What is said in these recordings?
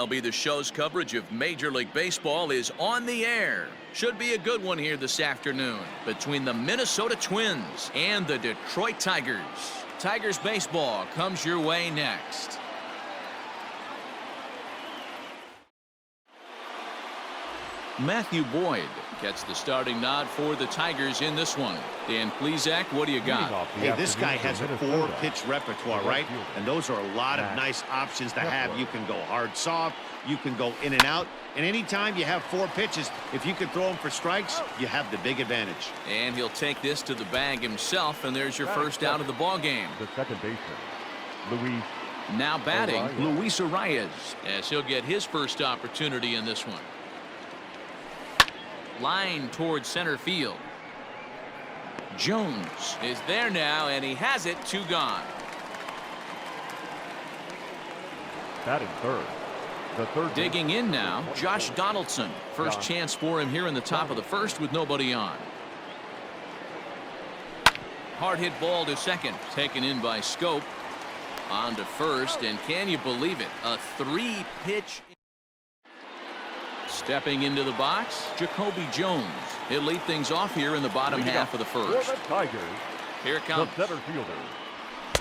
MLB The Show's coverage of Major League Baseball is on the air. Should be a good one here this afternoon between the Minnesota Twins and the Detroit Tigers. Tigers baseball comes your way next. Matthew Boyd gets the starting nod for the Tigers in this one. Dan Plesac, what do you got? Hey, this guy has a 4-pitch repertoire, right? And those are a lot of nice options to have. You can go hard, soft. You can go in and out. And anytime you have 4 pitches, if you can throw them for strikes, you have the big advantage. And he'll take this to the bag himself, and there's your first out of the ball game. The second baseman, Luis. Now batting, Luis Arias, as he'll get his first opportunity in this one. Line towards center field. Jones is there now, and he has it. 2 gone. Batting third. The third. Digging in now, Josh Donaldson. First chance for him here in the top of the first with nobody on. Hard hit ball to second. Taken in by Schoop. On to first, and can you believe it? A 3-pitch. Stepping into the box, Jacoby Jones. He'll lead things off here in the bottom half of the first. For the Tigers, here it comes. the center fielder,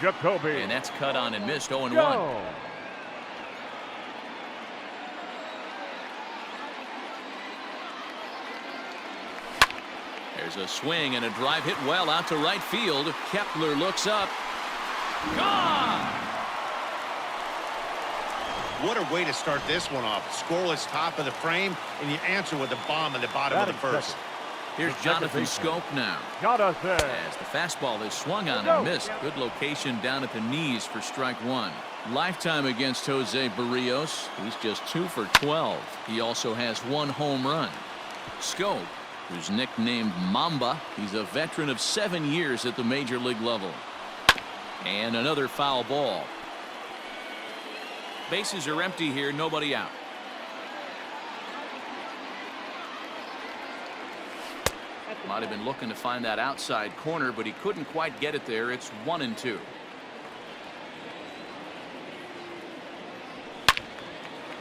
Jacoby. And that's cut on and missed. 0-1. There's a swing and a drive hit well out to right field. Kepler looks up. Gone! What a way to start this one off. Scoreless top of the frame, and you answer with a bomb in the bottom of the first. Here's Jonathan Schoop now. Jonathan. As the fastball is swung on and missed. Good location down at the knees for strike 1. Lifetime against Jose Barrios. He's just 2 for 12. He also has 1 home run. Schoop, who's nicknamed Mamba, he's a veteran of 7 years at the major league level. And another foul ball. Bases are empty here, nobody out. Might have been looking to find that outside corner, but he couldn't quite get it there. It's 1-2.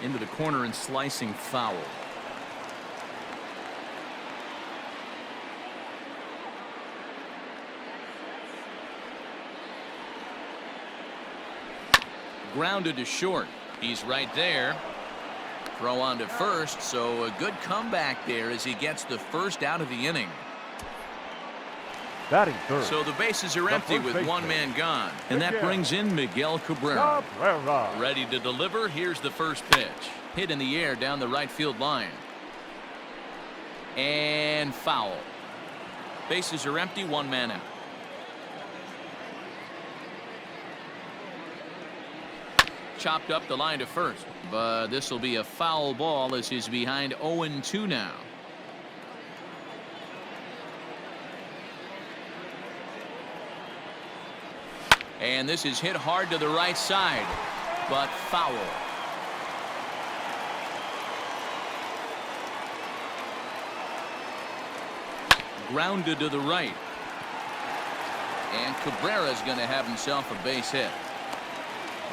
Into the corner and slicing foul. Grounded to short. He's right there. Throw on to first, so a good comeback there as he gets the first out of the inning. Batting third. So the bases are empty with 1 man gone. And that brings in Miguel Cabrera. Ready to deliver. Here's the first pitch. Hit in the air down the right field line. And foul. Bases are empty, 1 man out. Chopped up the line to first, but this will be a foul ball as he's behind 0-2 now. And this is hit hard to the right side, but foul. Grounded to the right. And Cabrera's going to have himself a base hit.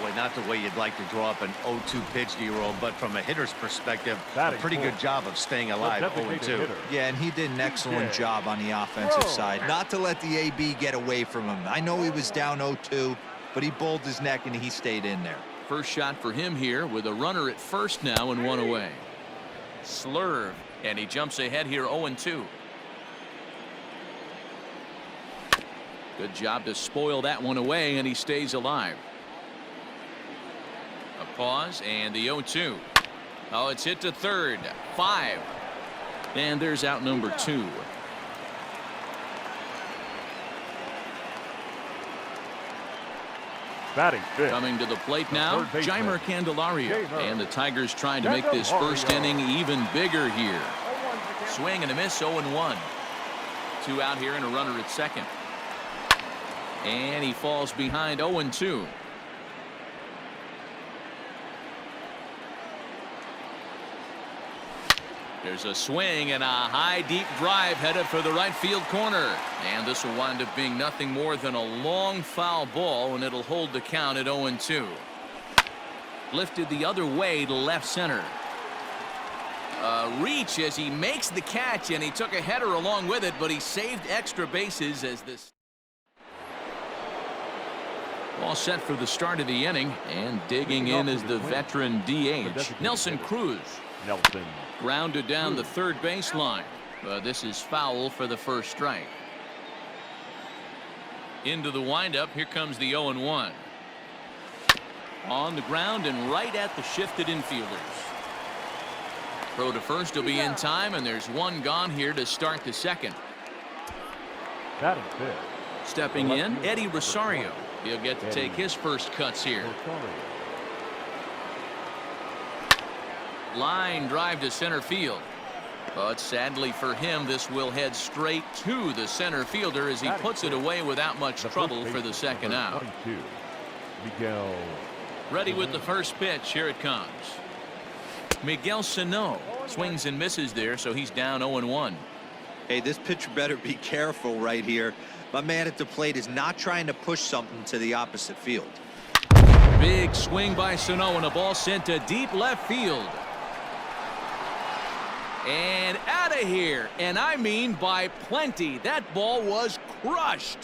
Boy, not the way you'd like to draw up an 0-2 pitch to your own, but from a hitter's perspective, a pretty good job of staying alive. 0-2. Yeah, and he did an excellent job on the offensive side. Not to let the AB get away from him. I know he was down 0-2, but he bowled his neck and he stayed in there. First shot for him here with a runner at first now and 1 away. Slurve, and he jumps ahead here 0-2. Good job to spoil that one away, and he stays alive. A pause and the 0-2. Oh, it's hit to third. 5. And there's out number 2. Batting fifth. Coming to the plate now, Jeimer Candelario. And the Tigers trying to make this first inning even bigger here. Swing and a miss, 0-1. 2 out here and a runner at second. And he falls behind 0-2. There's a swing and a high deep drive headed for the right field corner. And this will wind up being nothing more than a long foul ball, and it'll hold the count at 0-2. lifted the other way to left center. Reach as he makes the catch, and he took a header along with it, but he saved extra bases as this. All set for the start of the inning, and digging in is the veteran DH, Nelson Cruz. Nelson. Grounded down the third baseline. This is foul for the first strike. Into the windup. Here comes the 0-1. On the ground and right at the shifted infielders. Throw to first will be in time, and there's one gone here to start the second. Batting fifth. Stepping in, Eddie Rosario. He'll get to take his first cuts here. Line drive to center field. But sadly for him, this will head straight to the center fielder as he puts it away without much trouble for the second out. Miguel. Ready with the first pitch. Here it comes. Miguel Sano swings and misses there, so he's down 0-1. Hey, this pitcher better be careful right here. My man at the plate is not trying to push something to the opposite field. Big swing by Sano, and a ball sent to deep left field. And out of here, and I mean by plenty. That ball was crushed.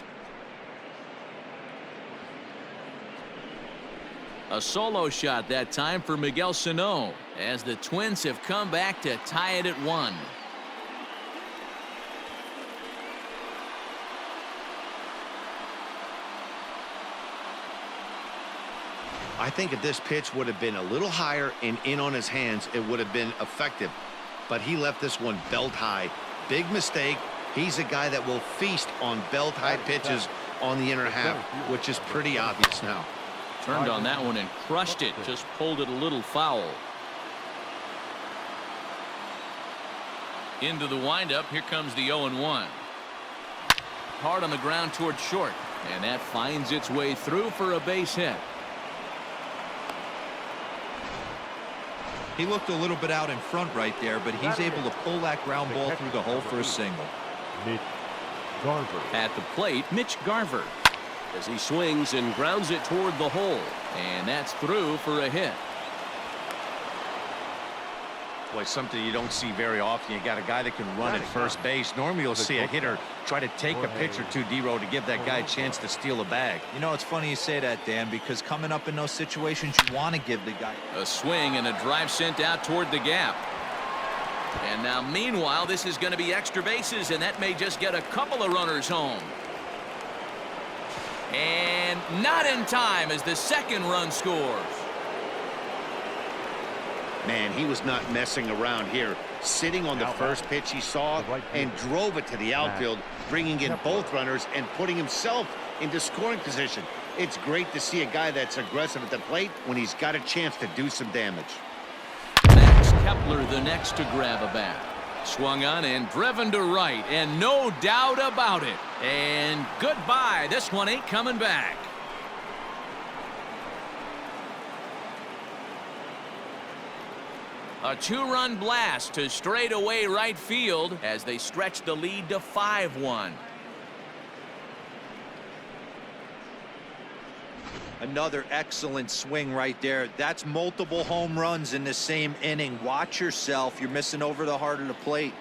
A solo shot that time for Miguel Sano, as the Twins have come back to tie it at 1. I think if this pitch would have been a little higher and in on his hands, it would have been effective. But he left this one belt high. Big mistake. He's a guy that will feast on belt high pitches on the inner half, which is pretty obvious now. Turned on that one and crushed it. Just pulled it a little foul. Into the windup. Here comes the 0-1. Hard on the ground towards short. And that finds its way through for a base hit. He looked a little bit out in front right there, but he's able to pull that ground ball through the hole for a single. Mitch Garver. At the plate, Mitch Garver, as he swings and grounds it toward the hole, and that's through for a hit. Boy, something you don't see very often. You got a guy that can run at first base. Normally you'll see a hitter try to take a pitch or two, D-Row, to give that guy a chance to steal a bag. You know, it's funny you say that, Dan, because coming up in those situations, you want to give the guy A swing and a drive sent out toward the gap. And now, meanwhile, this is going to be extra bases, and that may just get a couple of runners home. And not in time as the second run scores. Man, he was not messing around here. Sitting on the first pitch he saw and drove it to the outfield, bringing in both runners and putting himself into scoring position. It's great to see a guy that's aggressive at the plate when he's got a chance to do some damage. Max Kepler the next to grab a bat. Swung on and driven to right, and no doubt about it. And goodbye. This one ain't coming back. A two-run blast to straightaway right field as they stretch the lead to 5-1. Another excellent swing right there. That's multiple home runs in the same inning. Watch yourself. You're missing over the heart of the plate.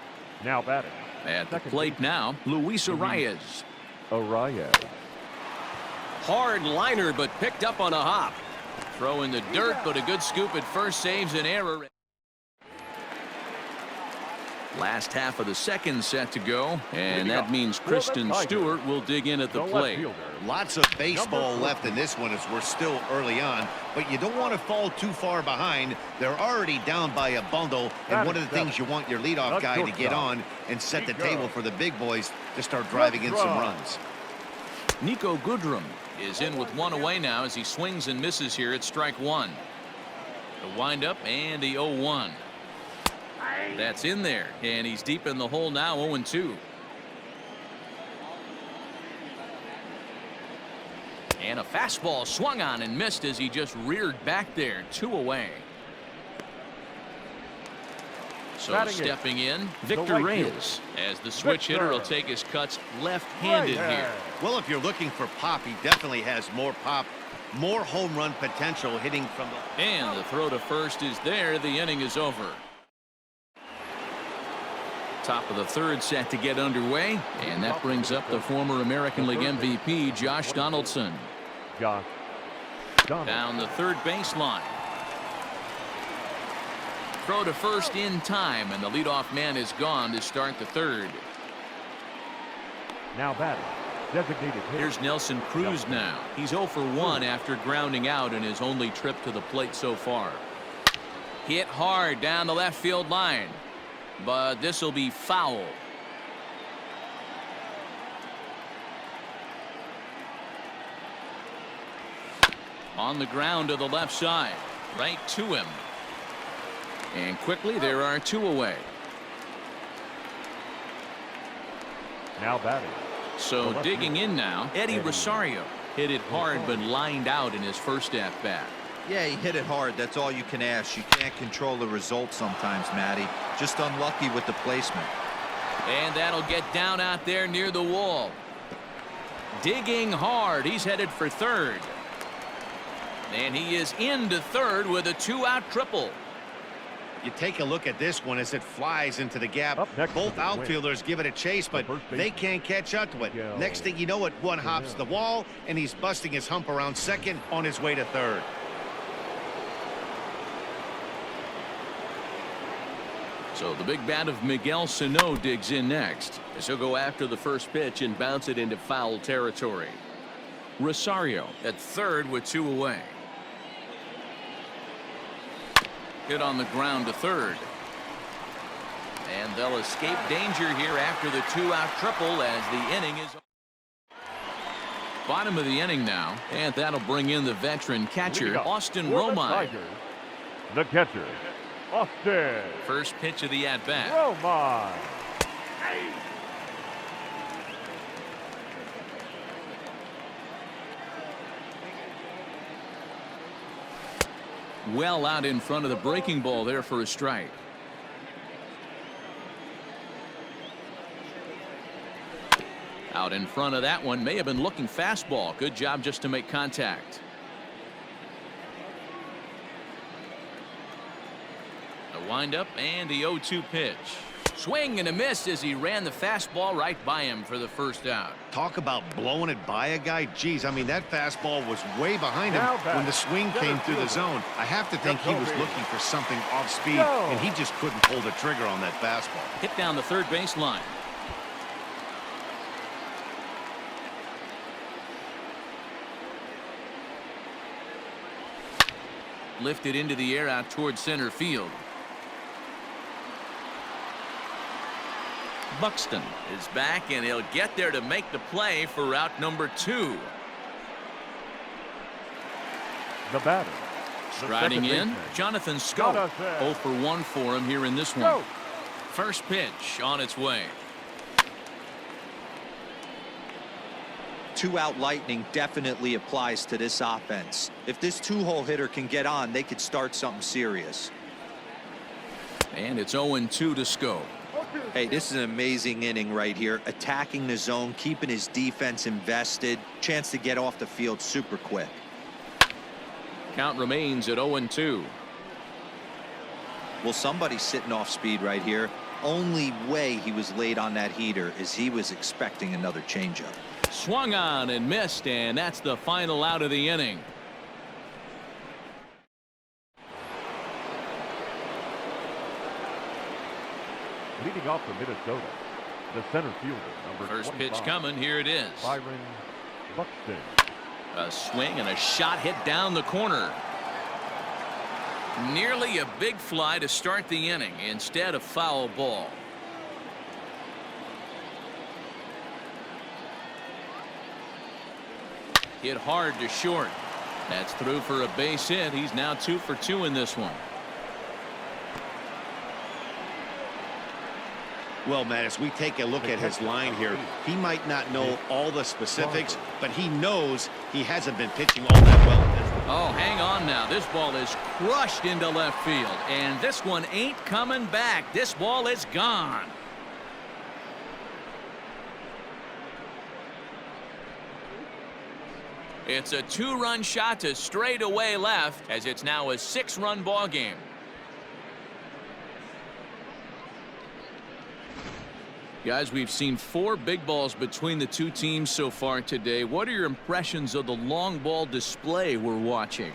Now batting. At the plate now, Luis Arias. Arias. Hard liner, but picked up on a hop. Throw in the dirt, but a good scoop at first saves an error. Last half of the second set to go, and that means Kristen Stewart will dig in at the plate. Lots of baseball left in this one as we're still early on, but you don't want to fall too far behind. They're already down by a bundle, and one of the things you want your leadoff guy to get on and set the table for the big boys to start driving in some runs. Nico Goodrum is in with one away now as he swings and misses here at strike one. The windup and the 0-1. That's in there, and he's deep in the hole now, 0-2. And a fastball swung on and missed as he just reared back there, 2 away. So stepping in, Victor Reyes, as the switch hitter will take his cuts left-handed here. Well, if you're looking for pop, he definitely has more pop more home run potential hitting from the... And the throw to first is there. The inning is over. Top of the third set to get underway, and that brings up the former American League MVP Josh Donaldson. Josh Donaldson. Down the third baseline. Throw to first in time, and the leadoff man is gone to start the third. Now batting. Designated hitter. Here's Nelson Cruz now. He's 0 for 1 after grounding out in his only trip to the plate so far. Hit hard down the left field line, but this will be foul. On the ground to the left side, right to him. And quickly there are 2 away. Now batting. So digging in now, Eddie Rosario hit it hard but lined out in his first at bat. Yeah, he hit it hard. That's all you can ask. You can't control the result sometimes, Matty. Just unlucky with the placement. And that'll get down out there near the wall. Digging hard. He's headed for third. And he is into third with a 2-out triple. You take a look at this one as it flies into the gap. Both outfielders give it a chase, but they can't catch up to it. Next thing you know it, one hops the wall, and he's busting his hump around second on his way to third. So the big bat of Miguel Sano digs in next, as he'll go after the first pitch and bounce it into foul territory. Rosario at third with 2 away. Hit on the ground to third. And they'll escape danger here after the 2-out triple as the inning is bottom of the inning now, and that'll bring in the veteran catcher Austin Romine. The catcher, Austin. First pitch of the at-bat. Romine. Well out in front of the breaking ball there for a strike. Out in front of that one, may have been looking fastball. Good job just to make contact. A windup and the 0-2 pitch. Swing and a miss as he ran the fastball right by him for the first out. Talk about blowing it by a guy. Geez, I mean, that fastball was way behind him when the swing came through the zone. I have to think he was looking for something off speed, and he just couldn't pull the trigger on that fastball. Hit down the third base line. Lifted into the air out towards center field. Buxton is back, and he'll get there to make the play for route number 2. The batter. Striding in, Jonathan Schoop. 0 for 1 for him here in this one. First pitch on its way. 2-out lightning definitely applies to this offense. If this 2-hole hitter can get on, they could start something serious. And it's 0-2 to Schoop. Hey, this is an amazing inning right here. Attacking the zone, keeping his defense invested. Chance to get off the field super quick. Count remains at 0-2. Well, somebody's sitting off speed right here. Only way he was late on that heater is he was expecting another changeup. Swung on and missed, and that's the final out of the inning. Leading off for Minnesota, the center fielder, number First 25, pitch coming. Here it is. Byron Buxton. A swing and a shot hit down the corner. Nearly a big fly to start the inning. Instead, a foul ball. Hit hard to short. That's through for a base hit. He's now 2 for 2 in this one. Well, Matt, as we take a look at his line here, he might not know all the specifics, but he knows he hasn't been pitching all that well. Oh, hang on now. This ball is crushed into left field, and this one ain't coming back. This ball is gone. It's a 2-run shot to straightaway left as it's now a 6-run ball game. Guys, we've seen 4 big balls between the two teams so far today. What are your impressions of the long ball display we're watching?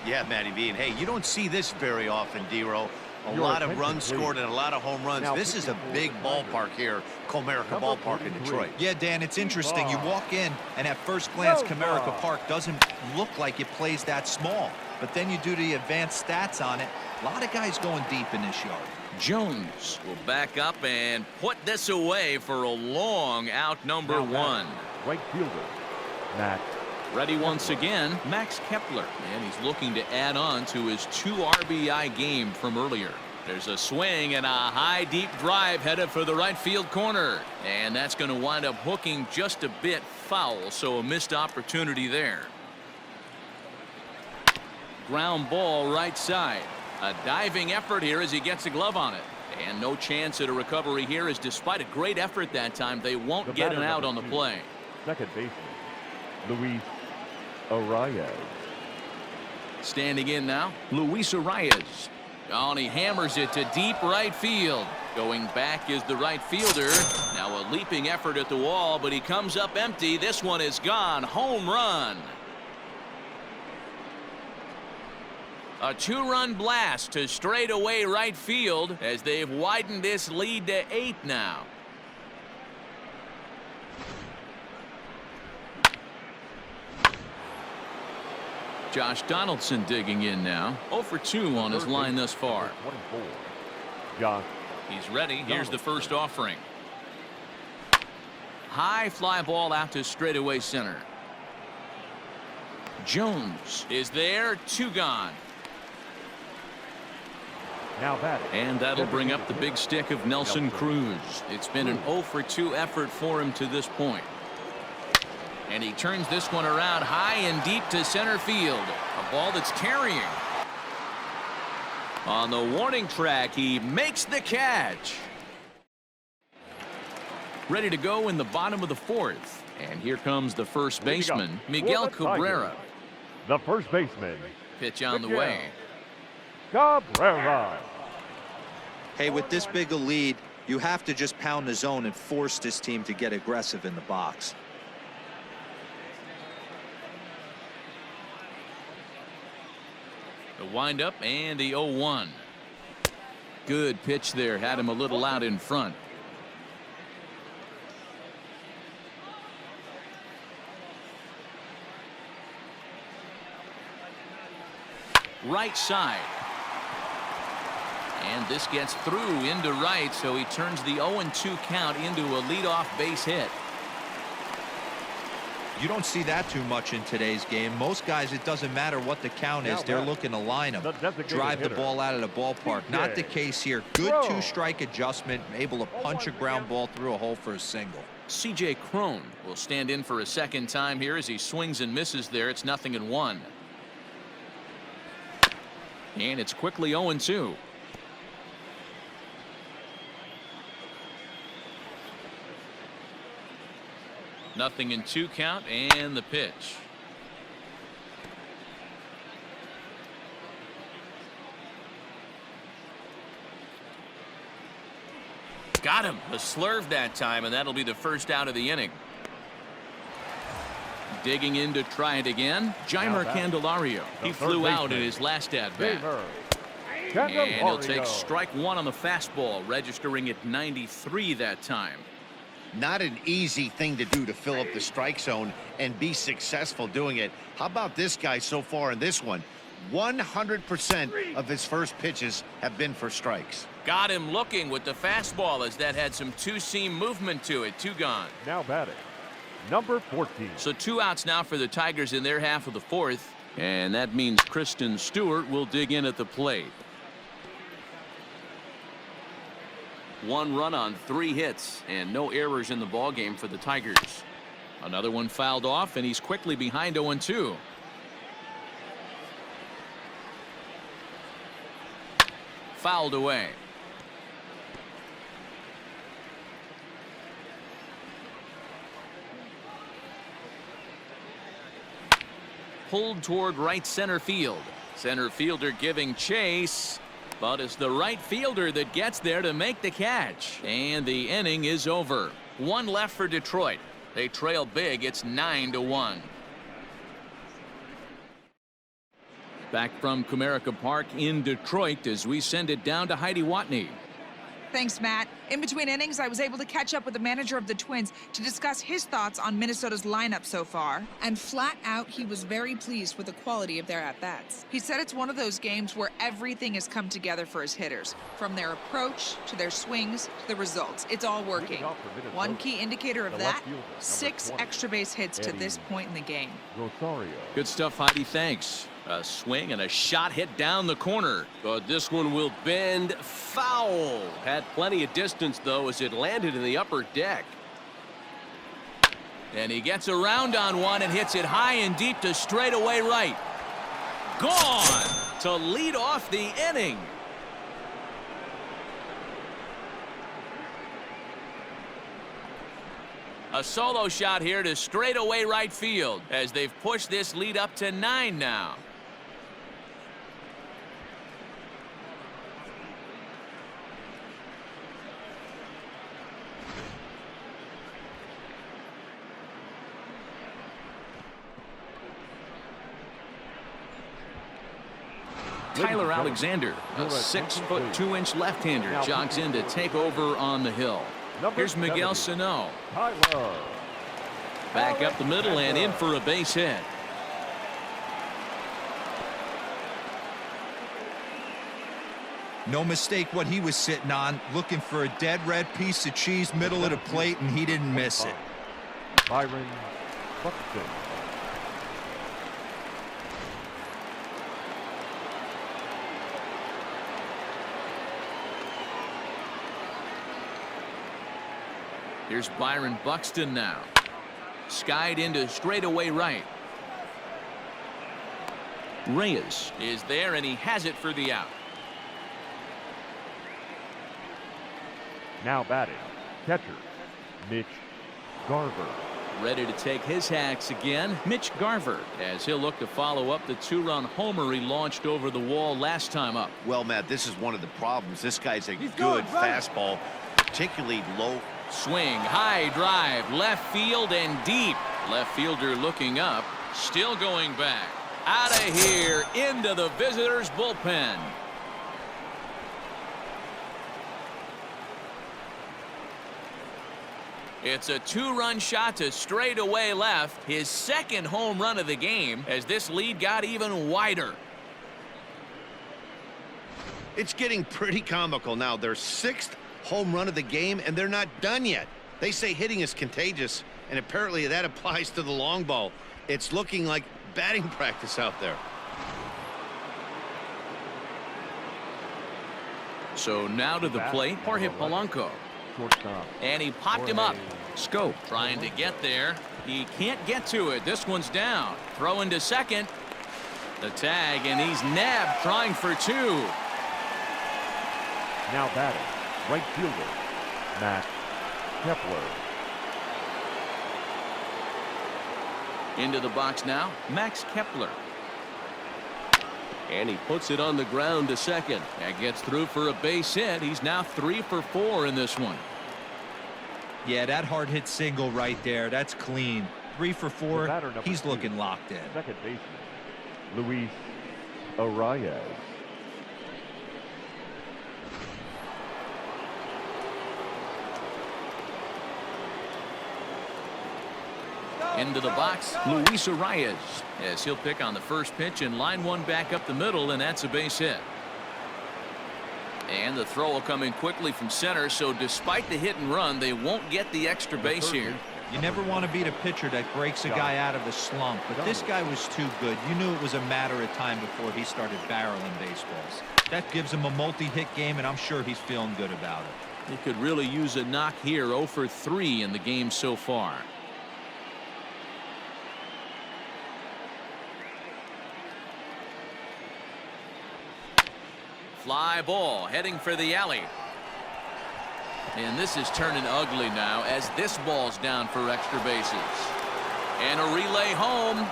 Yeah, Matty V. And hey, you don't see this very often, D-Row. A lot of runs scored and a lot of home runs. This is a big ballpark here, Comerica Ballpark in Detroit. Yeah, Dan, it's interesting. You walk in, and at first glance, Comerica Park doesn't look like it plays that small. But then you do the advanced stats on it. A lot of guys going deep in this yard. Jones will back up and put this away for a long out number 1. Right fielder, Max. Ready once again, Max Kepler. And he's looking to add on to his 2 RBI game from earlier. There's a swing and a high deep drive headed for the right field corner. And that's going to wind up hooking just a bit foul, so a missed opportunity there. Ground ball right side. A diving effort here as he gets a glove on it. And no chance at a recovery here, as despite a great effort that time, they won't get an out on the play. Second baseman, Luis Arias. Standing in now, Luis Arias. Oh, and he hammers it to deep right field. Going back is the right fielder. Now a leaping effort at the wall, but he comes up empty. This one is gone. Home run. A 2-run blast to straightaway right field as they've widened this lead to 8 now. Josh Donaldson digging in now. 0 for 2 on his line thus far. 24. Josh. He's ready. Here's the first offering. High fly ball out to straightaway center. Jones is there. 2 gone. Now batting. And that'll bring up the big stick of Nelson Cruz. It's been an 0 for 2 effort for him to this point. And he turns this one around high and deep to center field. A ball that's carrying. On the warning track, he makes the catch. Ready to go in the bottom of the 4th. And here comes the first baseman, Miguel Cabrera. The first baseman. Pitch on the way. Cabrera. Hey, with this big a lead, you have to just pound the zone and force this team to get aggressive in the box. The windup and the 0-1. Good pitch there. Had him a little out in front. Right side. And this gets through into right, so he turns the 0-2 count into a leadoff base hit. You don't see that too much in today's game. Most guys, it doesn't matter what the count is. They're looking to line them, drive the ball out of the ballpark. Not the case here. Good 2-strike adjustment, able to punch a ground ball through a hole for a single. C.J. Cron will stand in for a second time here as he swings and misses there. It's 0-1. And it's quickly 0-2. Nothing in 2 count and the pitch. Got him. A slurve that time, and that'll be the first out of the inning. Digging in to try it again, Jeimer Candelario. He flew out in his last at-bat. And he'll take strike 1 on the fastball, registering at 93 that time. Not an easy thing to do, to fill up the strike zone and be successful doing it. How about this guy so far in this one? 100% of his first pitches have been for strikes. Got him looking with the fastball, as that had some 2-seam movement to it. 2 gone. Now batting, number 14. So 2 outs now for the Tigers in their half of the 4th. And that means Kristen Stewart will dig in at the plate. 1 run on 3 hits and no errors in the ballgame for the Tigers. Another one fouled off, and he's quickly behind 0-2. Fouled away. pulled toward right center field. Center fielder giving chase, but it's the right fielder that gets there to make the catch. And the inning is over. One left for Detroit. They trail big. It's 9-1. Back from Comerica Park in Detroit as we send it down to Heidi Watney. Thanks, Matt. In between innings, I was able to catch up with the manager of the Twins to discuss his thoughts on Minnesota's lineup so far. And flat out, he was very pleased with the quality of their at-bats. He said it's one of those games where everything has come together for his hitters. From their approach, to their swings, to the results. It's all working. One key indicator of that, 6 extra base hits to this point in the game. Good stuff, Heidi. Thanks. A swing and a shot hit down the corner. But this one will bend foul. Had plenty of distance, though, as it landed in the upper deck. And he gets around on one and hits it high and deep to straightaway right. Gone to lead off the inning. A solo shot here to straightaway right field as they've pushed this lead up to 9 now. Tyler Alexander, a 6'2" left-hander, jogs in to take over on the hill. Here's Miguel Sano. Back up the middle and in for a base hit. No mistake what he was sitting on, looking for a dead red piece of cheese middle of the plate, and he didn't miss it. Byron Buxton. Here's Byron Buxton now. Skied into straightaway right. Reyes is there, and he has it for the out. Now batting, catcher, Mitch Garver. Ready to take his hacks again, Mitch Garver, as he'll look to follow up the 2-run homer he launched over the wall last time up. Well, Matt, this is one of the problems. This guy's a good fastball, particularly low. Swing, high drive, left field and deep. Left fielder looking up, still going back. Out of here, into the visitors' bullpen. It's a 2-run shot to straightaway left, his second home run of the game, as this lead got even wider. It's getting pretty comical now. Their 6th home run of the game, and they're not done yet. They say hitting is contagious, and apparently that applies to the long ball. It's looking like batting practice out there. So now to the plate, Jorge Polanco. And he popped him up. Scope trying to get there. He can't get to it. This one's down. Throw into second. The tag, and he's nabbed trying for 2. Now batting, right fielder, Matt Kepler. Into the box now, Max Kepler. And he puts it on the ground to second. That gets through for a base hit. He's now 3 for 4 in this one. Yeah, that hard hit single right there. That's clean. 3 for 4. He's looking locked in. Second baseman, Luis Arias. Into the box, Luis Arias, as he'll pick on the first pitch and line one back up the middle, and that's a base hit. And the throw will come in quickly from center, so despite the hit and run, they won't get the extra base here. You never want to beat a pitcher that breaks a guy out of a slump, but this guy was too good. You knew it was a matter of time before he started barreling baseballs. That gives him a multi-hit game, and I'm sure he's feeling good about it. He could really use a knock here. 0 for 3 in the game so far. Fly ball heading for the alley. And this is turning ugly now as this ball's down for extra bases. And a relay home.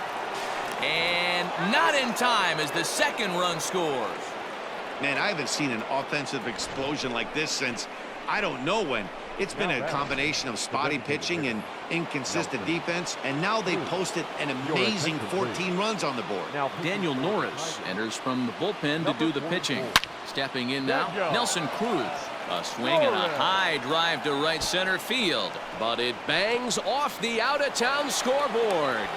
And not in time as the second run scores. Man, I haven't seen an offensive explosion like this since I don't know when. It's been a combination of spotty pitching and inconsistent defense, and now they posted an amazing 14 runs on the board. Daniel Norris enters from the bullpen to do the pitching. Stepping in now, Nelson Cruz. A swing and a high drive to right center field. But it bangs off the out-of-town scoreboard.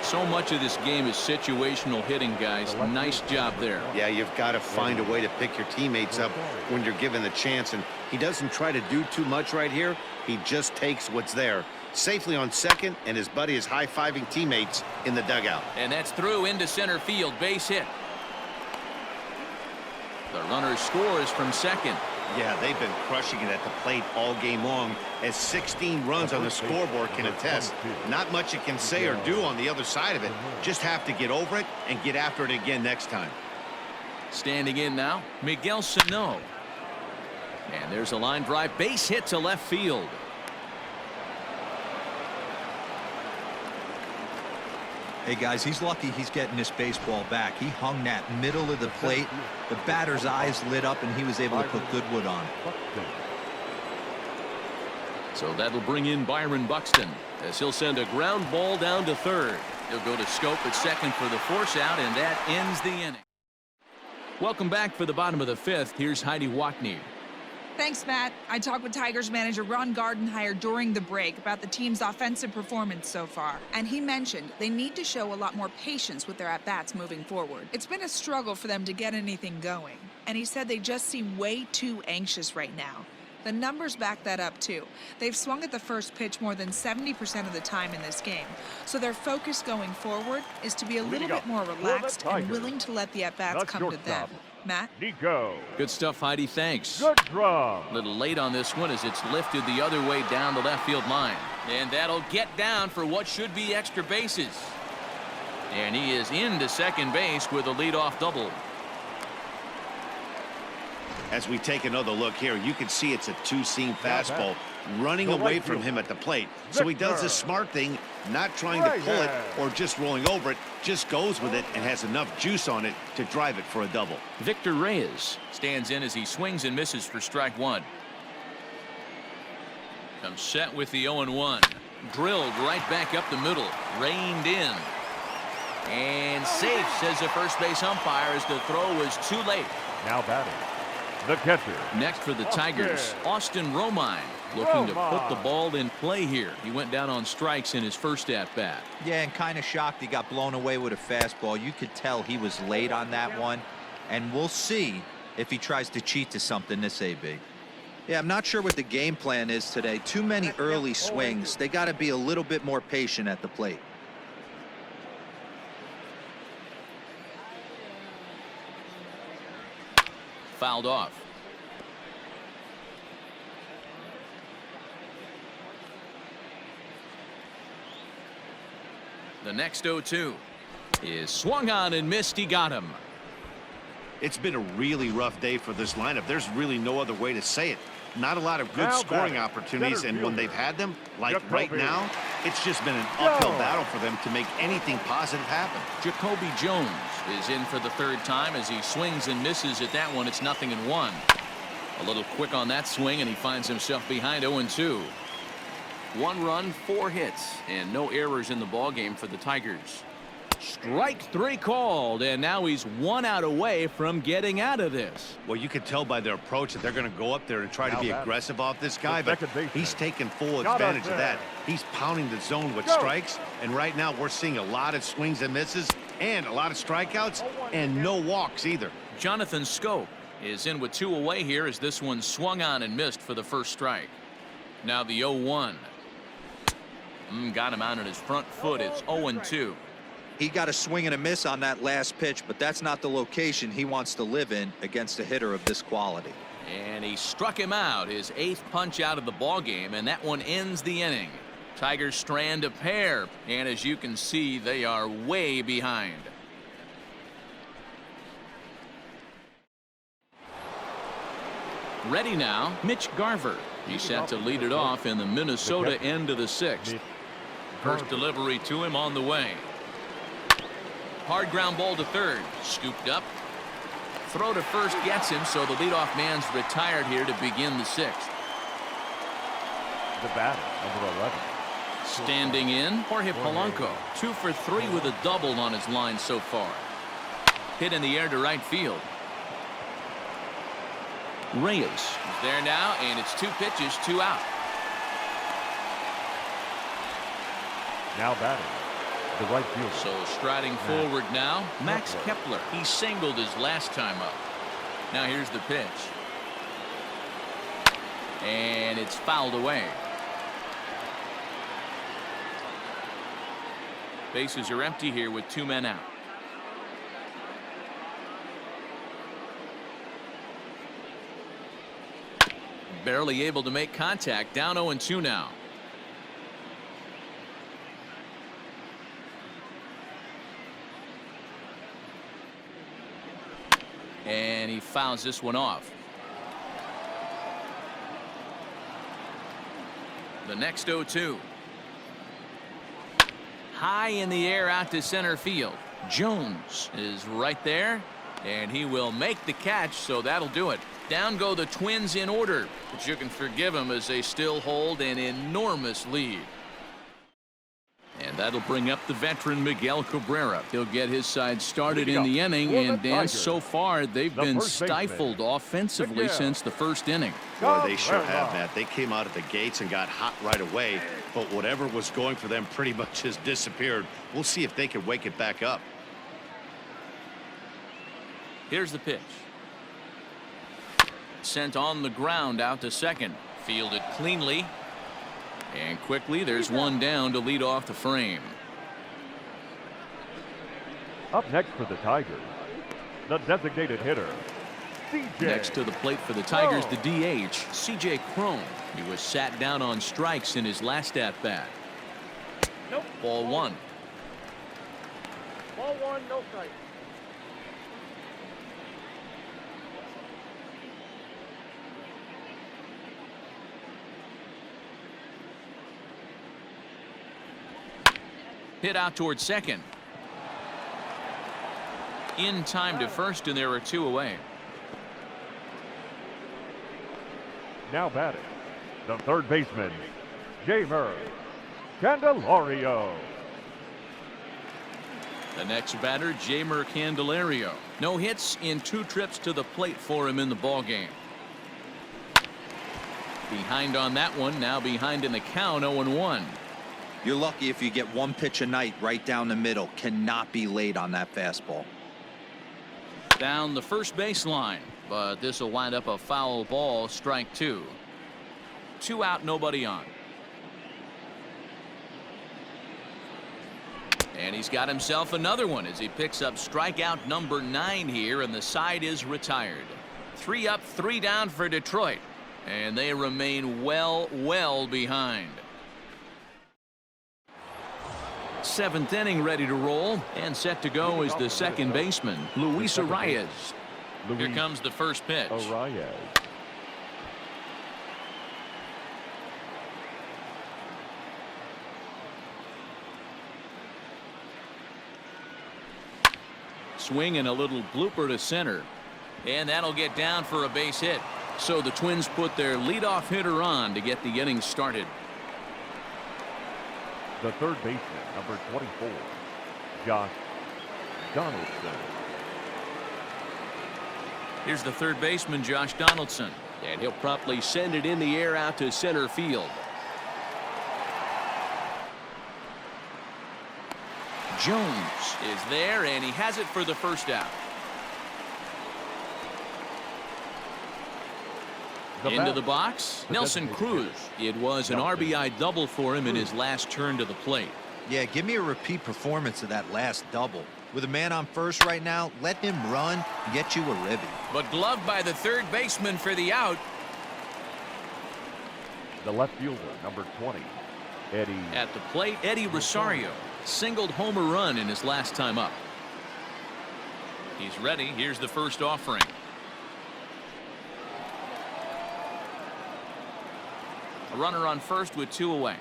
So much of this game is situational hitting, guys. Nice job there. Yeah, you've got to find a way to pick your teammates up when you're given the chance, and he doesn't try to do too much right here. He just takes what's there. Safely on second, and his buddy is high-fiving teammates in the dugout. And that's through into center field. Base hit. The runner scores from second. Yeah, they've been crushing it at the plate all game long, as 16 runs on the scoreboard can attest. Not much you can say or do on the other side of it. Just have to get over it and get after it again next time. Standing in now, Miguel Sano. And there's a line drive, base hit to left field. Hey, guys, he's lucky he's getting this baseball back. He hung that middle of the plate. The batter's eyes lit up, and he was able to put good wood on. So that'll bring in Byron Buxton as he'll send a ground ball down to third. He'll go to Schoop at second for the force out, and that ends the inning. Welcome back for the bottom of the fifth. Here's Heidi Watney. Thanks, Matt. I talked with Tigers manager Ron Gardenhire during the break about the team's offensive performance so far. And he mentioned they need to show a lot more patience with their at-bats moving forward. It's been a struggle for them to get anything going. And he said they just seem way too anxious right now. The numbers back that up, too. They've swung at the first pitch more than 70% of the time in this game. So their focus going forward is to be a little bit more relaxed and willing to let the at-bats come to them. Matt? Nico. Good stuff, Heidi. Thanks. Good draw. A little late on this one as it's lifted the other way down the left field line. And that'll get down for what should be extra bases. And he is into second base with a leadoff double. As we take another look here, you can see it's a two-seam fastball running away from him at the plate. So he does the smart thing, not trying to pull it or just rolling over it, just goes with it and has enough juice on it to drive it for a double. Victor Reyes stands in as he swings and misses for strike one. Comes set with the 0-1. Drilled right back up the middle. Reined in. And safe, says the first base umpire, as the throw was too late. Now batting, the catcher. Next for the Tigers, Austin Romine, looking to put the ball in play here. He went down on strikes in his first at-bat. Yeah, and kind of shocked he got blown away with a fastball. You could tell he was late on that one. And we'll see if he tries to cheat to something this AB. Yeah, I'm not sure what the game plan is today. Too many early swings. They got to be a little bit more patient at the plate. Fouled off. The next 0-2 is swung on and missed. He got him. It's been a really rough day for this lineup. There's really no other way to say it. Not a lot of good scoring opportunities, and when they've had them, like right now, it's just been an uphill battle for them to make anything positive happen. Jacoby Jones is in for the third time as he swings and misses at that one. It's 0-1. A little quick on that swing, and he finds himself behind 0-2. 1 run, 4 hits, and no errors in the ballgame for the Tigers. Strike 3 called, and now he's 1 out away from getting out of this. Well, you can tell by their approach that they're going to go up there and try to be aggressive off this guy, but he's taking full advantage of that. He's pounding the zone with strikes, and right now we're seeing a lot of swings and misses and a lot of strikeouts and no walks either. Jonathan Schoop is in with 2 away here as this one swung on and missed for the first strike. Now the 0-1. Got him out on his front foot. It's 0-2. He got a swing and a miss on that last pitch, but that's not the location he wants to live in against a hitter of this quality. And he struck him out, his 8th punch out of the ballgame, and that one ends the inning. Tigers strand a pair, and as you can see, they are way behind. Ready now, Mitch Garver. He's set to lead it off in the Minnesota end of the 6th. First delivery to him on the way. Hard ground ball to third. Scooped up. Throw to first gets him, so the leadoff man's retired here to begin the sixth. The batter, number 11. Standing in, Jorge Polanco. 2 for 3 with a double on his line so far. Hit in the air to right field. Reyes is there now, and it's 2 pitches, 2 out. Now batting, the right fielder. So striding forward now, Max Kepler. He singled his last time up. Now here's the pitch. And it's fouled away. Bases are empty here with 2 men out. Barely able to make contact. Down 0-2 now. And he fouls this one off. The next 0-2. High in the air out to center field. Jones is right there, and he will make the catch, so that'll do it. Down go the Twins in order, but you can forgive them as they still hold an enormous lead. And that'll bring up the veteran Miguel Cabrera. He'll get his side started in the inning, and Dan, so far they've been stifled offensively since the first inning. Boy, they sure have, Matt. They came out of the gates and got hot right away, but whatever was going for them pretty much has disappeared. We'll see if they can wake it back up. Here's the pitch. Sent on the ground out to second. Fielded cleanly. And quickly, there's one down to lead off the frame. Up next for the Tigers, the designated hitter, C.J. Next to the plate for the Tigers, the DH, C.J. Cron. He was sat down on strikes in his last at-bat. Nope. Ball 1. Ball 1, no strike. Hit out towards second. In time to first, and there are 2 away. Now batting, the third baseman, Jeimer Candelario. The next batter, Jeimer Candelario. No hits in 2 trips to the plate for him in the ballgame. Behind on that one, now behind in the count, 0-1. You're lucky if you get 1 pitch a night right down the middle. Cannot be late on that fastball. Down the first baseline, but this will wind up a foul ball, strike 2. 2 out, nobody on. And he's got himself another one as he picks up strikeout number 9 here, and the side is retired. 3 up, 3 down for Detroit, and they remain well behind. 7th inning ready to roll, and set to go is the second baseman, Luis Arraez. Here comes the first pitch. Arraez. Swing and a little blooper to center, and that'll get down for a base hit. So the Twins put their leadoff hitter on to get the inning started. The third baseman, number 24, Josh Donaldson. Here's the third baseman, Josh Donaldson, and he'll promptly send it in the air out to center field. Jones is there, and he has it for the first out. Into the box, Nelson Cruz. It was an RBI double for him in his last turn to the plate. Yeah, give me a repeat performance of that last double. With a man on first right now, let him run and get you a ribby. But gloved by the third baseman for the out. The left fielder, number 20, Eddie. At the plate, Eddie Rosario singled homer run in his last time up. He's ready. Here's the first offering. A runner on first with 2 away.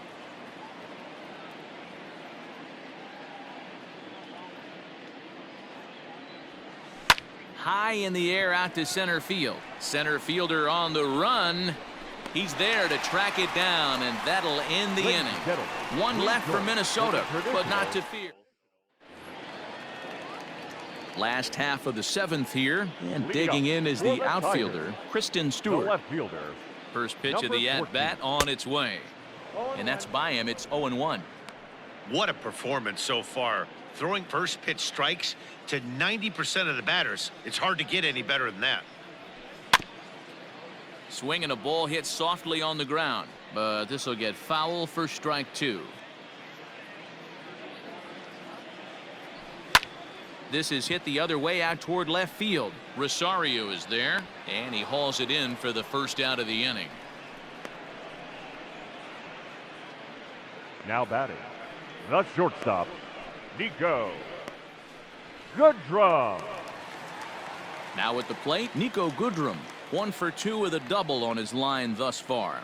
high in the air out to center field. Center fielder on the run. He's there to track it down, and that'll end the inning. One left for Minnesota, but not to fear. Last half of the 7th here, and digging in is the outfielder, Kristen Stewart. First pitch of the at-bat on its way. And that's by him. It's 0-1. What a performance so far. Throwing first pitch strikes to 90% of the batters. It's hard to get any better than that. Swinging a ball hit softly on the ground, but this will get foul for strike 2. This is hit the other way out toward left field. Rosario is there, and he hauls it in for the first out of the inning. Now batting, the shortstop, Niko Goodrum. Now at the plate, Niko Goodrum. 1 for 2 with a double on his line thus far.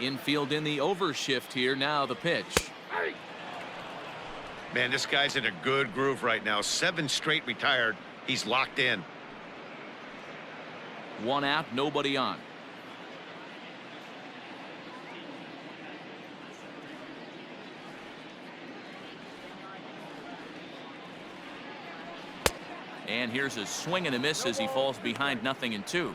Infield in the overshift here. Now the pitch. Man, this guy's in a good groove right now. 7 straight retired. He's locked in. 1 out, nobody on. And here's a swing and a miss as he falls behind 0-2.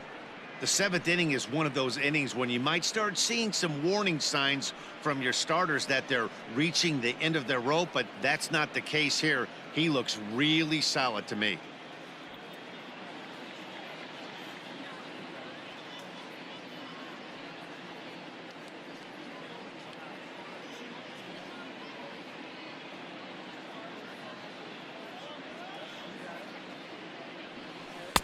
The 7th inning is one of those innings when you might start seeing some warning signs from your starters that they're reaching the end of their rope, but that's not the case here. He looks really solid to me.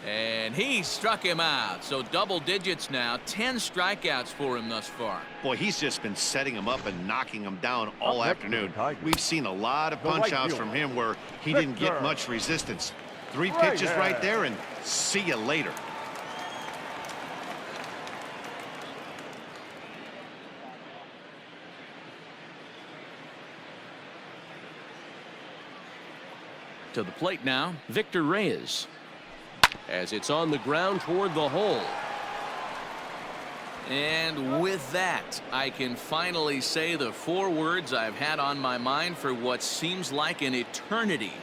And he struck him out. So double digits now. 10 strikeouts for him thus far. Boy, he's just been setting him up and knocking him down all afternoon. We've seen a lot of punch outs from him where he didn't get much resistance. 3 pitches right there, and see you later. To the plate now, Victor Reyes. As it's on the ground toward the hole. And with that, I can finally say the 4 words I've had on my mind for what seems like an eternity.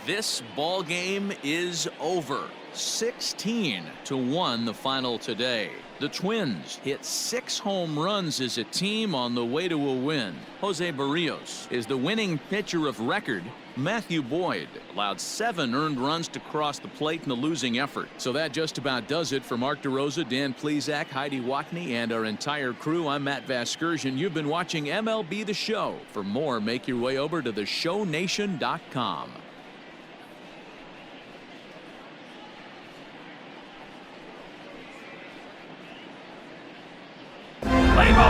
This ball game is over. 16-1 the final today. The Twins hit 6 home runs as a team on the way to a win. Jose Barrios is the winning pitcher of record. Matthew Boyd allowed 7 earned runs to cross the plate in the losing effort. So that just about does it for Mark DeRosa, Dan Plesac, Heidi Watney, and our entire crew. I'm Matt Vasgersian. You've been watching MLB The Show. For more, make your way over to theshownation.com. Play ball.